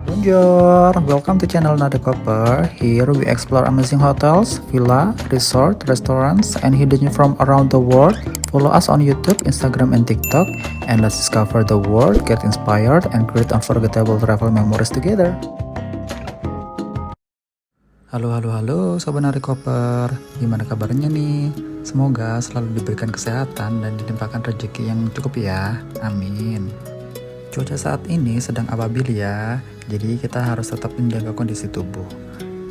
Bonjour, welcome to channel Nada Copper. Here we explore amazing hotels, villa, resort, restaurants, and hidden from around the world. Follow us on YouTube, Instagram, and TikTok, and let's discover the world, get inspired, and create unforgettable travel memories together. Halo, Sobat Nada Copper. Gimana kabarnya nih? Semoga selalu diberikan kesehatan dan dilimpahkan rezeki yang cukup ya. Amin. Cuaca saat ini sedang ababil ya, jadi kita harus tetap menjaga kondisi tubuh.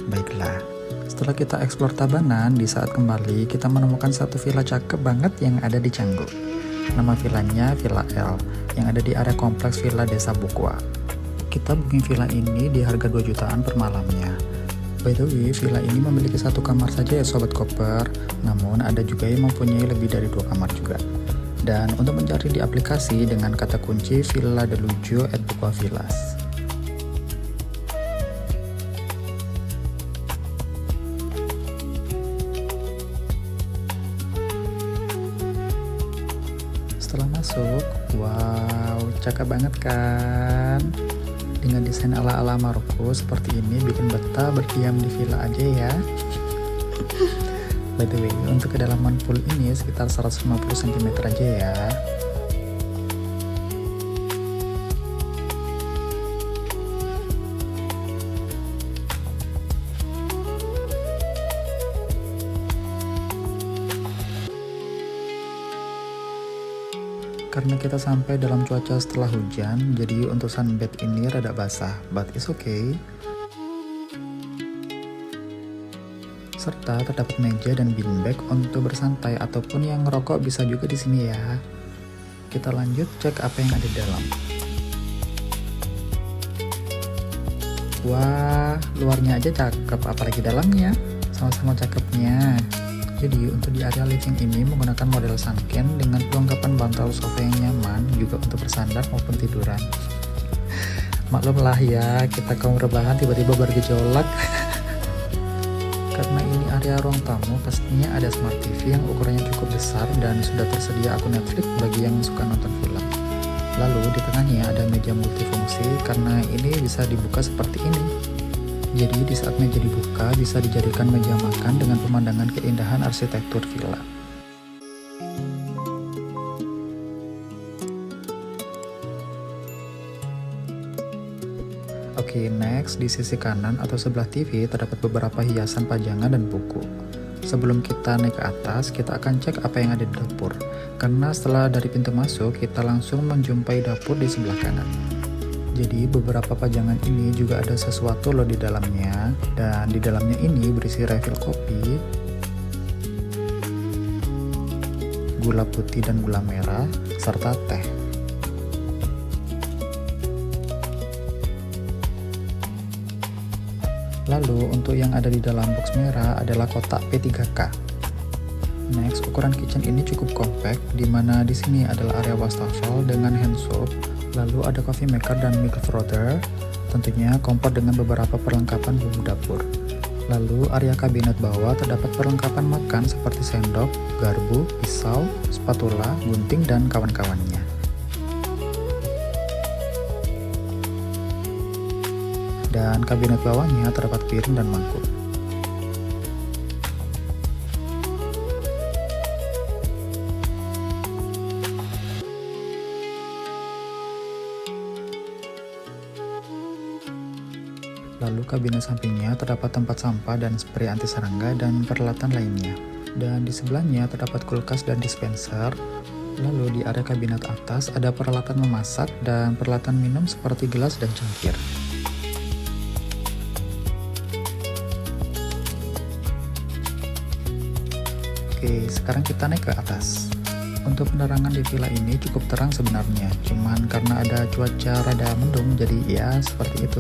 Baiklah, setelah kita eksplor Tabanan, di saat kembali kita menemukan satu villa cakep banget yang ada di Canggu. Nama villanya Villa L, yang ada di area kompleks Villa Desa Bukwa. Kita booking villa ini di harga 2 jutaan per malamnya. By the way, villa ini memiliki 1 kamar saja ya Sobat Koper, namun ada juga yang mempunyai lebih dari 2 kamar juga. Dan untuk mencari di aplikasi dengan kata kunci Villa Delujo at Bukwa Villas. Setelah masuk, wow, cakep banget kan? Dengan desain ala-ala Maroko seperti ini bikin betah berdiam di villa aja ya. By the way, untuk kedalaman pool ini sekitar 150 cm aja ya. Karena kita sampai dalam cuaca setelah hujan, jadi untuk sunbed ini rada basah, but it's okay. Serta terdapat meja dan beanbag untuk bersantai ataupun yang ngerokok bisa juga di sini ya. Kita lanjut cek apa yang ada di dalam. Wah, luarnya aja cakep, apalagi dalamnya. Sama-sama cakepnya. Jadi untuk di area living ini menggunakan model sunken dengan perlengkapan bantal sofa yang nyaman juga untuk bersandar maupun tiduran. Maklumlah ya, kita kaum rebahan tiba-tiba bergejolak. Karena ini area ruang tamu, pastinya ada smart TV yang ukurannya cukup besar dan sudah tersedia akun Netflix bagi yang suka nonton film. Lalu di tengahnya ada meja multifungsi karena ini bisa dibuka seperti ini. Jadi di saat meja dibuka bisa dijadikan meja makan dengan pemandangan keindahan arsitektur villa. Oke, next di sisi kanan atau sebelah TV terdapat beberapa hiasan pajangan dan buku. Sebelum kita naik ke atas, kita akan cek apa yang ada di dapur. Karena setelah dari pintu masuk, kita langsung menjumpai dapur di sebelah kanan. Jadi beberapa pajangan ini juga ada sesuatu loh di dalamnya. Dan di dalamnya ini berisi refill kopi, gula putih dan gula merah, serta teh. Lalu untuk yang ada di dalam box merah adalah kotak P3K. Next, ukuran kitchen ini cukup compact, di mana di sini adalah area wastafel dengan hand soap, lalu ada coffee maker dan milk frother, tentunya kompor dengan beberapa perlengkapan bumbu dapur. Lalu area kabinet bawah terdapat perlengkapan makan seperti sendok, garpu, pisau, spatula, gunting, dan kawan-kawannya. Dan kabinet bawahnya terdapat piring dan mangkuk. Lalu kabinet sampingnya terdapat tempat sampah dan spray anti serangga dan peralatan lainnya. Dan di sebelahnya terdapat kulkas dan dispenser. Lalu di area kabinet atas ada peralatan memasak dan peralatan minum seperti gelas dan cangkir. Oke, sekarang kita naik ke atas. Untuk penerangan di villa ini cukup terang sebenarnya, cuman karena ada cuaca rada mendung jadi ya seperti itu.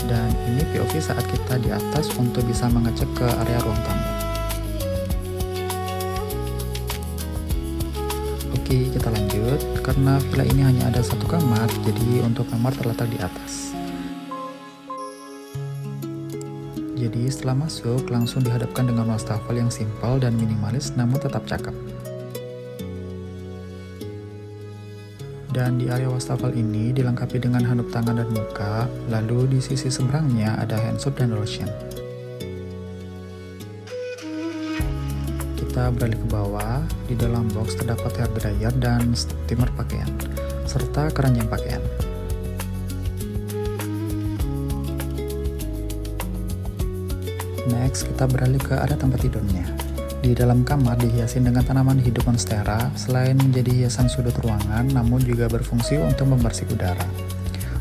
Dan ini POV saat kita di atas untuk bisa mengecek ke area ruang tamu. Oke, kita lanjut. Karena villa ini hanya ada 1 kamar, jadi untuk kamar terletak di atas. Jadi setelah masuk, langsung dihadapkan dengan wastafel yang simpel dan minimalis namun tetap cakep. Dan di area wastafel ini dilengkapi dengan handuk tangan dan muka, lalu di sisi seberangnya ada hand soap dan lotion. Kita beralih ke bawah, di dalam box terdapat hair dryer dan steamer pakaian, serta keranjang pakaian. Next, kita beralih ke area tempat tidurnya. Di dalam kamar dihiasi dengan tanaman hidup monstera, selain menjadi hiasan sudut ruangan, namun juga berfungsi untuk membersih udara.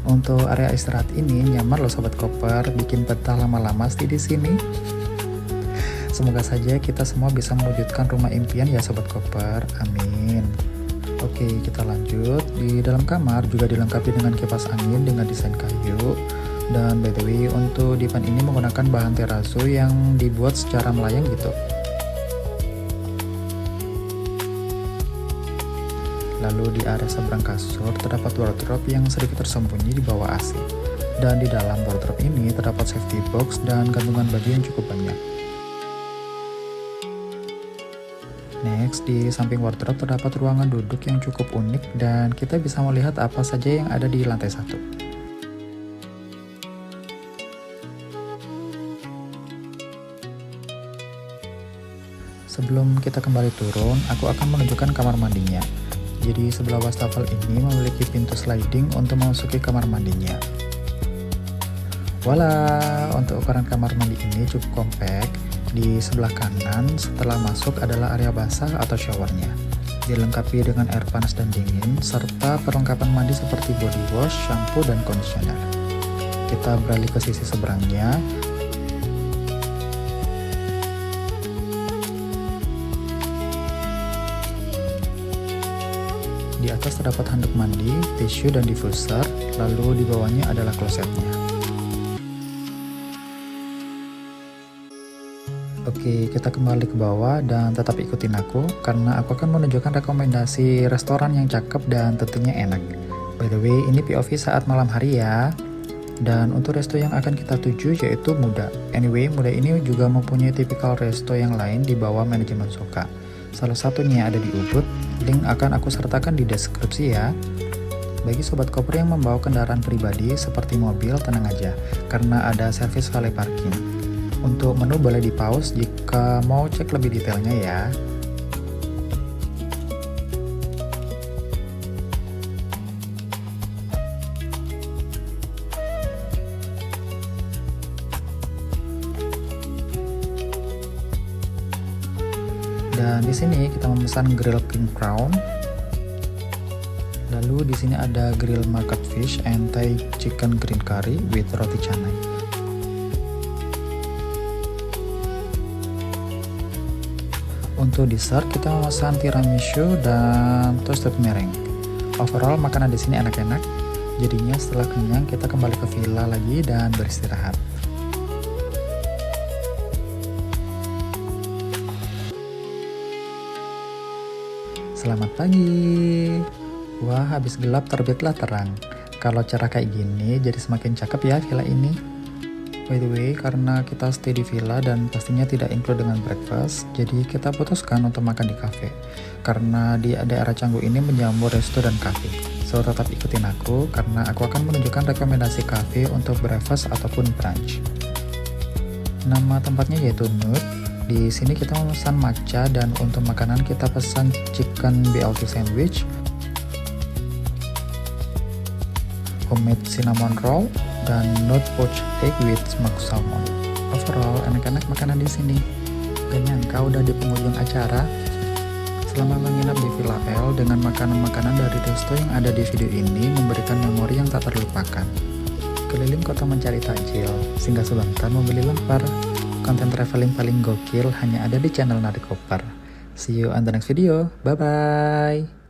Untuk area istirahat ini nyaman loh sobat koper, bikin betah lama-lama di sini. Semoga saja kita semua bisa mewujudkan rumah impian ya sobat koper, amin. Oke, kita lanjut. Di dalam kamar juga dilengkapi dengan kipas angin dengan desain kayu. Dan by the way, untuk divan ini menggunakan bahan terazo yang dibuat secara melayang gitu. Lalu di area seberang kasur terdapat wardrobe yang sedikit tersembunyi di bawah AC. Dan di dalam wardrobe ini terdapat safety box dan gantungan baju yang cukup banyak. Next, di samping wardrobe terdapat ruangan duduk yang cukup unik dan kita bisa melihat apa saja yang ada di lantai 1. Sebelum kita kembali turun, aku akan menunjukkan kamar mandinya. Jadi sebelah wastafel ini memiliki pintu sliding untuk memasuki kamar mandinya. Voila, untuk ukuran kamar mandi ini cukup kompak. Di sebelah kanan setelah masuk adalah area basah atau showernya. Dilengkapi dengan air panas dan dingin, serta perlengkapan mandi seperti body wash, shampoo, dan conditioner. Kita beralih ke sisi seberangnya. Di atas terdapat handuk mandi, tisu, dan diffuser, lalu di bawahnya adalah klosetnya. Oke, kita kembali ke bawah dan tetap ikutin aku karena aku akan menunjukkan rekomendasi restoran yang cakep dan tentunya enak. By the way, ini POV saat malam hari ya. Dan untuk resto yang akan kita tuju yaitu Muda. Anyway, Muda ini juga mempunyai tipikal resto yang lain di bawah manajemen Soka. Salah satunya ada di Ubud, link akan aku sertakan di deskripsi ya. Bagi sobat koper yang membawa kendaraan pribadi seperti mobil, tenang aja, karena ada servis valet parking. Untuk menu boleh di pause jika mau cek lebih detailnya ya. Dan di sini kita memesan grill king crown. Lalu di sini ada grill market fish and Thai chicken green curry with roti canai. Untuk dessert kita memesan tiramisu dan toasted meringue. Overall makanan di sini enak-enak. Jadinya setelah kenyang kita kembali ke villa lagi dan beristirahat. Selamat pagi. Wah, habis gelap terbitlah terang. Kalau cara kayak gini jadi semakin cakep ya villa ini. By the way, karena kita stay di villa dan pastinya tidak include dengan breakfast, jadi kita putuskan untuk makan di cafe. Karena di daerah Canggu ini menjamu resto dan cafe. So tetap ikutin aku karena aku akan menunjukkan rekomendasi cafe untuk breakfast ataupun brunch. Nama tempatnya yaitu Nude. Di sini kita memesan matcha dan untuk makanan kita pesan chicken BLT sandwich, homemade cinnamon roll, dan nut poached egg with smoked salmon. Overall enak-enak makanan di sini. Gak nyangka udah di penghujung acara. Selama menginap di Villa L dengan makanan-makanan dari resto yang ada di video ini memberikan memori yang tak terlupakan. Keliling kota mencari takjil, singgah sebentar membeli lemper. Konten traveling paling gokil hanya ada di channel Nari Koper. See you on the next video. Bye bye.